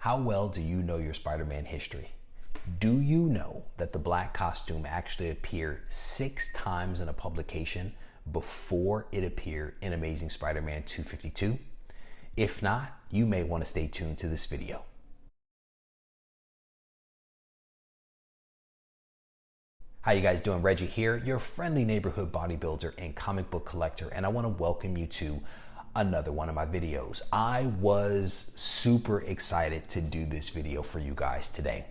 How well do you know your Spider-Man history? Do you know that the black costume actually appeared 6 times in a publication before it appeared in Amazing Spider-Man 252? If not, you may want to stay tuned to this video. How you guys doing? Reggie here, your friendly neighborhood bodybuilder and comic book collector, and I want to welcome you to another one of my videos. I was super excited to do this video for you guys today.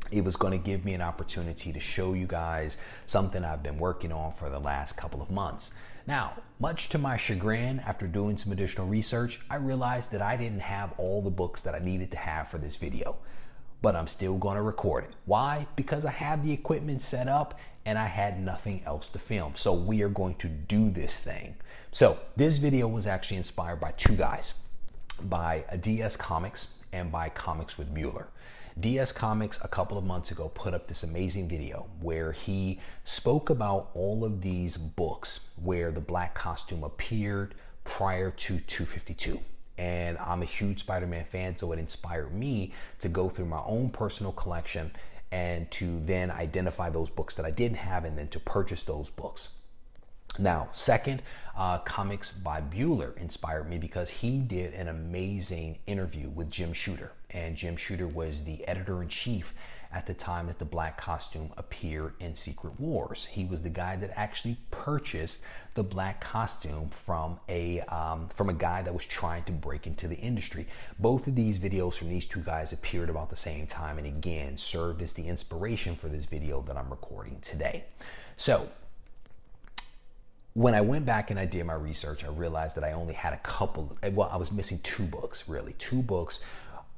It was going to give me an opportunity to show you guys something I've been working on for the last couple of months. Now, much to my chagrin, after doing some additional research, I realized that I didn't have all the books that I needed to have for this video, but I'm still going to record it. Why? Because I have the equipment set up and I had nothing else to film. So we are going to do this thing. So this video was actually inspired by two guys, by DS Comics and by Comics with Mueller. DS Comics a couple of months ago put up this amazing video where he spoke about all of these books where the black costume appeared prior to 252. And I'm a huge Spider-Man fan, so it inspired me to go through my own personal collection and to then identify those books that I didn't have and then to purchase those books. Now, second, Comics by Bueller inspired me because he did an amazing interview with Jim Shooter. And Jim Shooter was the editor-in-chief at the time that the black costume appeared in Secret Wars. He was the guy that actually purchased the black costume from a guy that was trying to break into the industry. Both of these videos from these two guys appeared about the same time and again served as the inspiration for this video that I'm recording today. So, when I went back and I did my research, I realized that I only had I was missing two books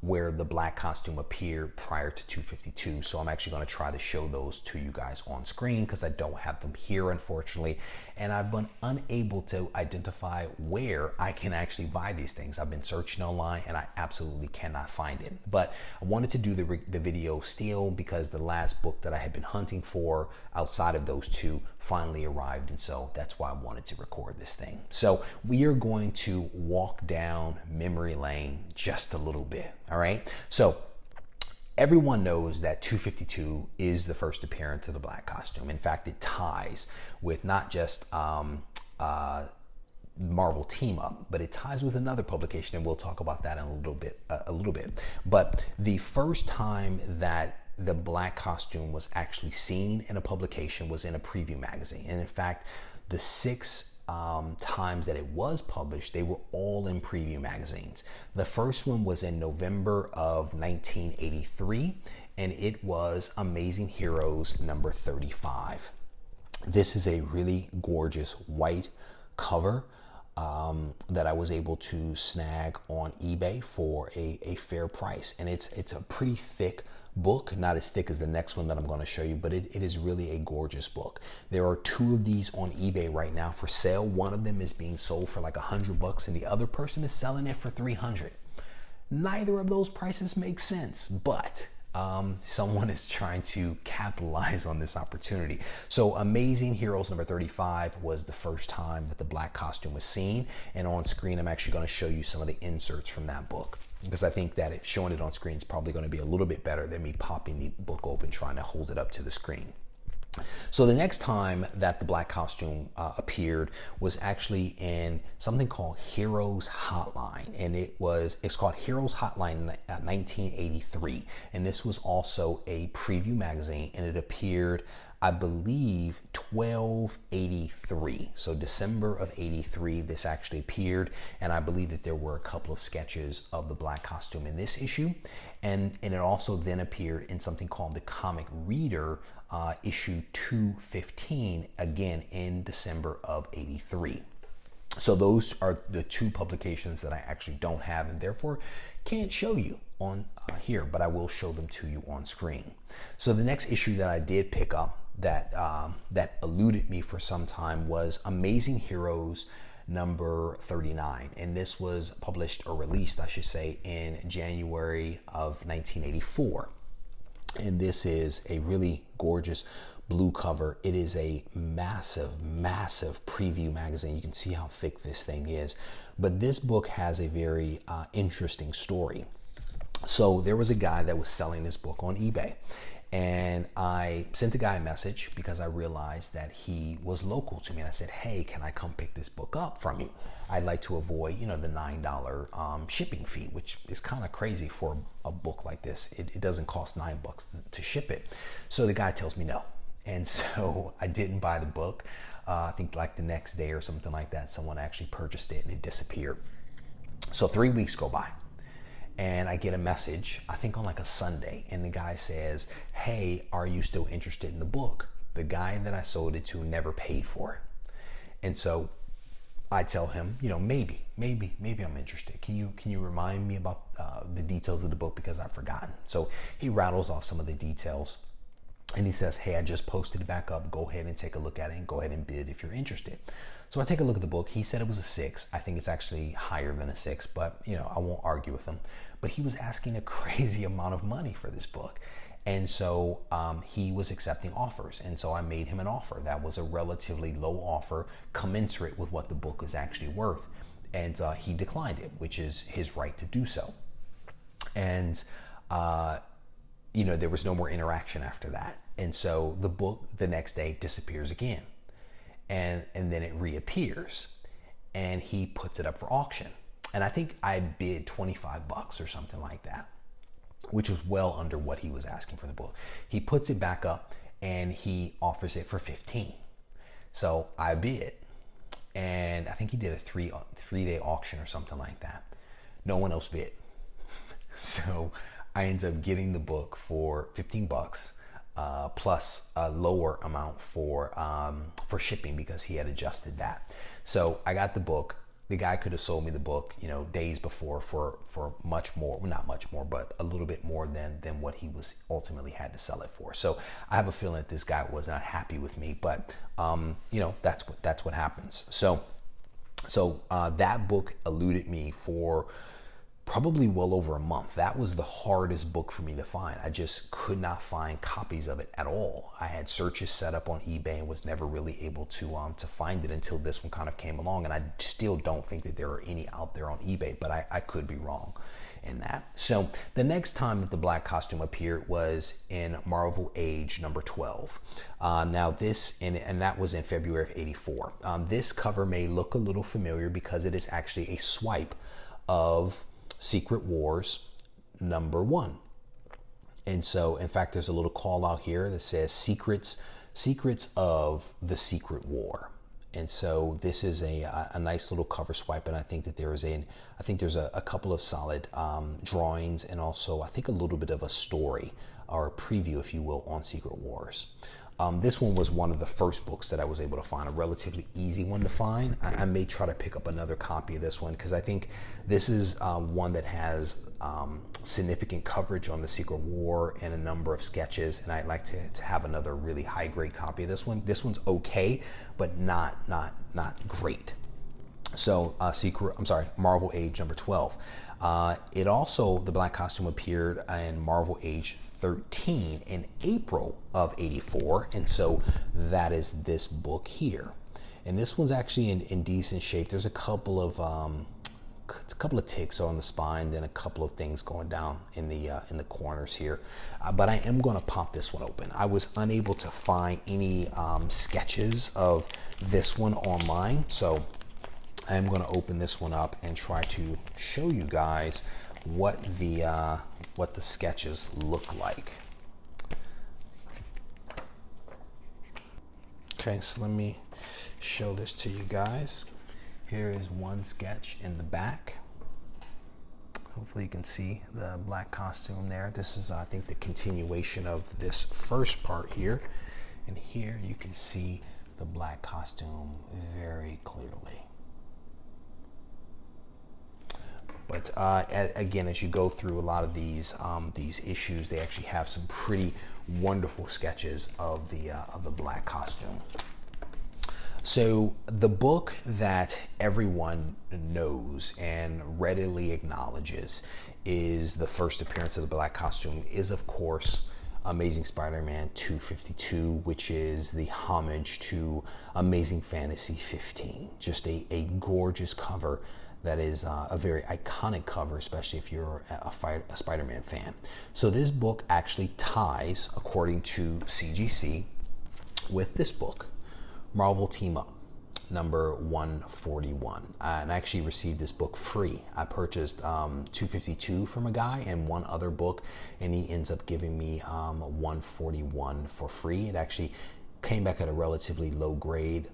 where the black costume appeared prior to 252. So I'm actually going to try to show those to you guys on screen because I don't have them here, unfortunately. And I've been unable to identify where I can actually buy these things. I've been searching online and I absolutely cannot find it. But I wanted to do the video still because the last book that I had been hunting for outside of those two finally arrived. And so that's why I wanted to record this thing. So we are going to walk down memory lane just a little bit. All right. So everyone knows that 252 is the first appearance of the black costume. In fact, it ties with not just Marvel Team Up, but it ties with another publication, and we'll talk about that in a little bit. But the first time that the black costume was actually seen in a publication was in a preview magazine, and in fact, the 6 times that it was published, they were all in preview magazines. The first one was in November of 1983, and it was Amazing Heroes number 35. This is a really gorgeous white cover that I was able to snag on eBay for a fair price. And it's a pretty thick book, not as thick as the next one that I'm going to show you, but it is really a gorgeous book. There are 2 of these on eBay right now for sale. One of them is being sold for like $100 and the other person is selling it for $300. Neither of those prices make sense, but someone is trying to capitalize on this opportunity. So Amazing Heroes number 35 was the first time that the black costume was seen, and on screen I'm actually going to show you some of the inserts from that book, because I think that showing it on screen is probably going to be a little bit better than me popping the book open trying to hold it up to the screen. So the next time that the black costume appeared was actually in something called Heroes Hotline, and it's called Heroes Hotline 1983, and this was also a preview magazine, and it appeared, I believe, 12/83. So December of 83, this actually appeared, and I believe that there were a couple of sketches of the black costume in this issue, and it also then appeared in something called the Comic Reader issue 215, again in December of 83. So those are the 2 publications that I actually don't have and therefore can't show you on here, but I will show them to you on screen. So the next issue that I did pick up that eluded me for some time was Amazing Heroes number 39, and this was published, or released I should say, in January of 1984. And this is a really gorgeous blue cover. It is a massive preview magazine. You can see how thick this thing is, but this book has a very interesting story. So there was a guy that was selling this book on eBay, and I sent the guy a message because I realized that he was local to me. And I said, hey, can I come pick this book up from you? I'd like to avoid, the $9 shipping fee, which is kind of crazy for a book like this. It doesn't cost $9 to ship it. So the guy tells me no. And so I didn't buy the book. I think like the next day or something like that, someone actually purchased it and it disappeared. So 3 weeks go by. And I get a message, I think on like a Sunday, and the guy says, hey, are you still interested in the book? The guy that I sold it to never paid for it. And so I tell him, maybe I'm interested. Can you remind me about the details of the book, because I've forgotten. So he rattles off some of the details, and he says, hey, I just posted it back up. Go ahead and take a look at it and go ahead and bid if you're interested. So I take a look at the book. He said it was a 6. I think it's actually higher than a 6, but I won't argue with him. But he was asking a crazy amount of money for this book. And so he was accepting offers. And so I made him an offer that was a relatively low offer, commensurate with what the book is actually worth. And he declined it, which is his right to do so. And, there was no more interaction after that. And so the book the next day disappears again. And then it reappears, and he puts it up for auction. And I think I bid $25 or something like that, which was well under what he was asking for the book. He puts it back up and he offers it for 15. So I bid, and I think he did a three-day auction or something like that. No one else bid. So I ended up getting the book for $15. Plus a lower amount for shipping, because he had adjusted that. So I got the book. The guy could have sold me the book, days before for much more, not much more, but a little bit more than what he was ultimately had to sell it for. So I have a feeling that this guy was not happy with me, but that's what happens. So that book eluded me for probably well over a month. That was the hardest book for me to find. I just could not find copies of it at all. I had searches set up on eBay and was never really able to find it until this one kind of came along. And I still don't think that there are any out there on eBay, but I could be wrong in that. So the next time that the black costume appeared was in Marvel Age number 12. Now this, and that was in February of '84. This cover may look a little familiar because it is actually a swipe of Secret Wars number 1. And so, in fact, there's a little call out here that says secrets of the Secret War. And so this is a nice little cover swipe. And I think that there's a couple of solid drawings, and also I think a little bit of a story or a preview, if you will, on Secret Wars. This one was one of the first books that I was able to find, a relatively easy one to find. I may try to pick up another copy of this one, because I think this is one that has significant coverage on the Secret War and a number of sketches, and I'd like to have another really high grade copy of this one. This one's okay, but not great. So Marvel Age number 12. It also, the black costume appeared in Marvel Age 13 in April of '84, and so that is this book here. And this one's actually in decent shape. There's a couple of ticks on the spine, then a couple of things going down in the corners here. But I am going to pop this one open. I was unable to find any sketches of this one online, so I am going to open this one up and try to show you guys what the sketches look like. Okay, so let me show this to you guys. Here is one sketch in the back. Hopefully you can see the black costume there. This is, I think, the continuation of this first part here. And here you can see the black costume very clearly. But again, as you go through a lot of these issues, they actually have some pretty wonderful sketches of the black costume. So the book that everyone knows and readily acknowledges is the first appearance of the black costume is, of course, Amazing Spider-Man 252, which is the homage to Amazing Fantasy 15. Just a gorgeous cover that is a very iconic cover, especially if you're a Spider-Man fan. So this book actually ties, according to CGC, with this book, Marvel Team Up, number 141. And I actually received this book free. I purchased 252 from a guy and one other book, and he ends up giving me 141 for free. It actually came back at a relatively low grade,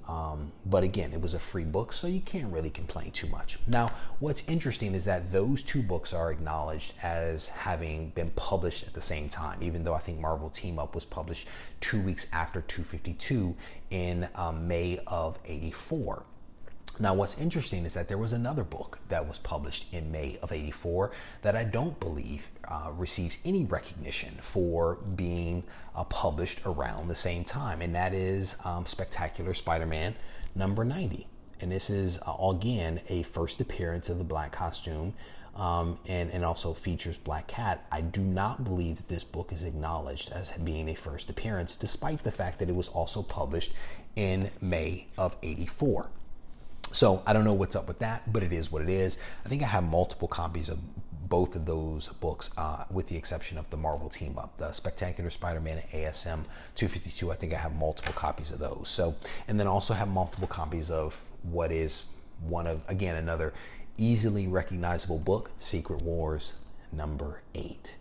but again, it was a free book, so you can't really complain too much. Now, what's interesting is that those two books are acknowledged as having been published at the same time, even though I think Marvel Team Up was published 2 weeks after 252 in May of '84. Now, what's interesting is that there was another book that was published in May of '84 that I don't believe receives any recognition for being published around the same time, and that is Spectacular Spider-Man number 90. And this is, again, a first appearance of the black costume, and also features Black Cat. I do not believe that this book is acknowledged as being a first appearance, despite the fact that it was also published in May of '84. So I don't know what's up with that, but it is what it is. I think I have multiple copies of both of those books, with the exception of the Marvel Team Up, the Spectacular Spider-Man and ASM 252. I think I have multiple copies of those. So, and then also have multiple copies of what is one of, again, another easily recognizable book, Secret Wars number 8.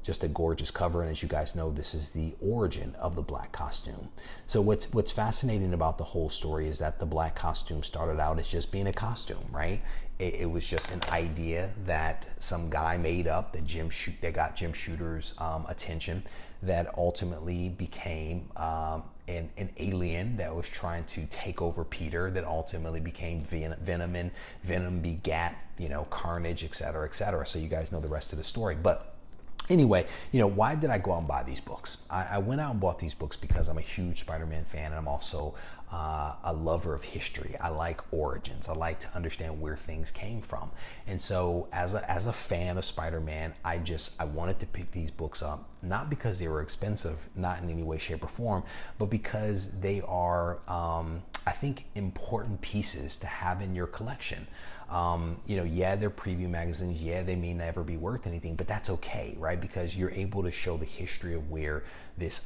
Just a gorgeous cover, and as you guys know, this is the origin of the black costume. So what's fascinating about the whole story is that the black costume started out as just being a costume, right? It was just an idea that some guy made up that got Jim Shooter's attention, that ultimately became an alien that was trying to take over Peter, that ultimately became Venom, and Venom begat, Carnage, etc., etc. So you guys know the rest of the story. But anyway, why did I go out and buy these books? I went out and bought these books because I'm a huge Spider-Man fan, and I'm also a lover of history. I like origins. I like to understand where things came from. And so as a fan of Spider-Man, I wanted to pick these books up, not because they were expensive, not in any way, shape, or form, but because they are, I think, important pieces to have in your collection. Yeah, they're preview magazines. Yeah, they may never be worth anything, but that's okay, right? Because you're able to show the history of where this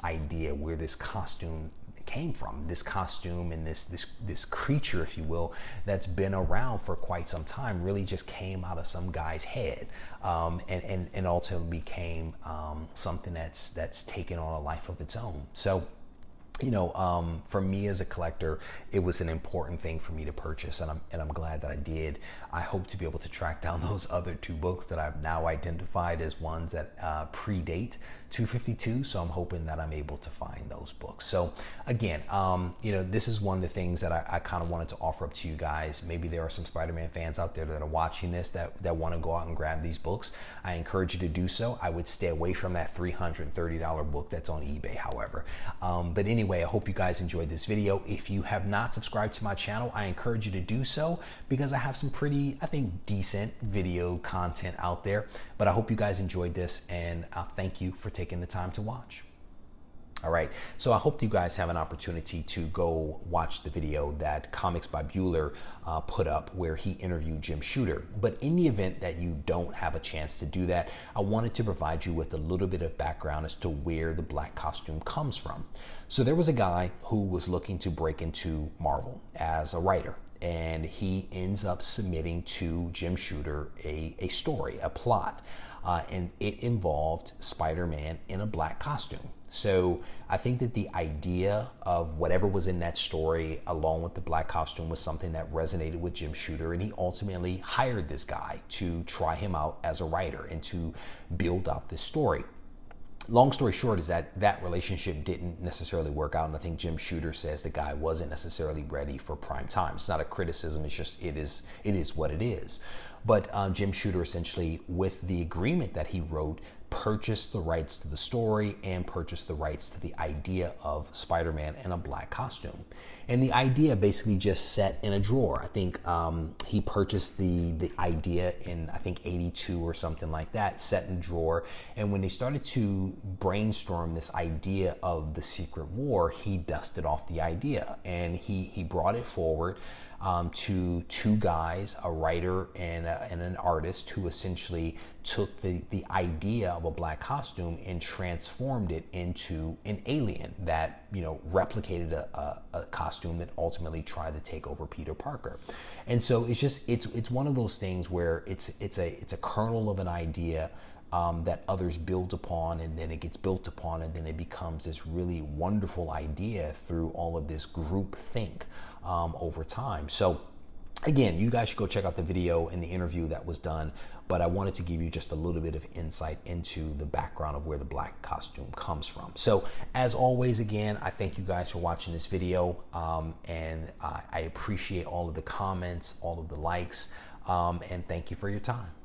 costume came from, this costume and this creature, if you will, that's been around for quite some time, really just came out of some guy's head, and ultimately became something that's taken on a life of its own. So, for me as a collector, it was an important thing for me to purchase, and I'm glad that I did. I hope to be able to track down those other two books that I've now identified as ones that predate 252. So I'm hoping that I'm able to find those books. So again, this is one of the things that I kind of wanted to offer up to you guys. Maybe there are some Spider-Man fans out there that are watching this that want to go out and grab these books. I encourage you to do so. I would stay away from that $330 book that's on eBay, however. But anyway, I hope you guys enjoyed this video. If you have not subscribed to my channel, I encourage you to do so, because I have some pretty, I think, decent video content out there. But I hope you guys enjoyed this, and thank you for taking the time to watch. All right, so I hope you guys have an opportunity to go watch the video that Comics by Bueller put up, where he interviewed Jim Shooter. But in the event that you don't have a chance to do that, I wanted to provide you with a little bit of background as to where the black costume comes from. So there was a guy who was looking to break into Marvel as a writer, and he ends up submitting to Jim Shooter a story, a plot, and it involved Spider-Man in a black costume. So I think that the idea of whatever was in that story, along with the black costume, was something that resonated with Jim Shooter, and he ultimately hired this guy to try him out as a writer and to build out this story. Long story short is that relationship didn't necessarily work out, and I think Jim Shooter says the guy wasn't necessarily ready for prime time. It's not a criticism, it's just it is what it is. But Jim Shooter essentially, with the agreement that he wrote, purchased the rights to the story and purchased the rights to the idea of Spider-Man in a black costume. And the idea basically just sat in a drawer. I think he purchased the idea in, I think, 82 or something like that, set in a drawer. And when they started to brainstorm this idea of the Secret War, he dusted off the idea and he brought it forward. to two guys, a writer and an artist, who essentially took the idea of a black costume and transformed it into an alien that, you know, replicated a costume that ultimately tried to take over Peter Parker. And so it's just it's one of those things where it's a kernel of an idea that others build upon, and then it gets built upon, and then it becomes this really wonderful idea through all of this group think over time. So again, you guys should go check out the video and the interview that was done, but I wanted to give you just a little bit of insight into the background of where the black costume comes from. So as always, again, I thank you guys for watching this video, and I appreciate all of the comments, all of the likes, and thank you for your time.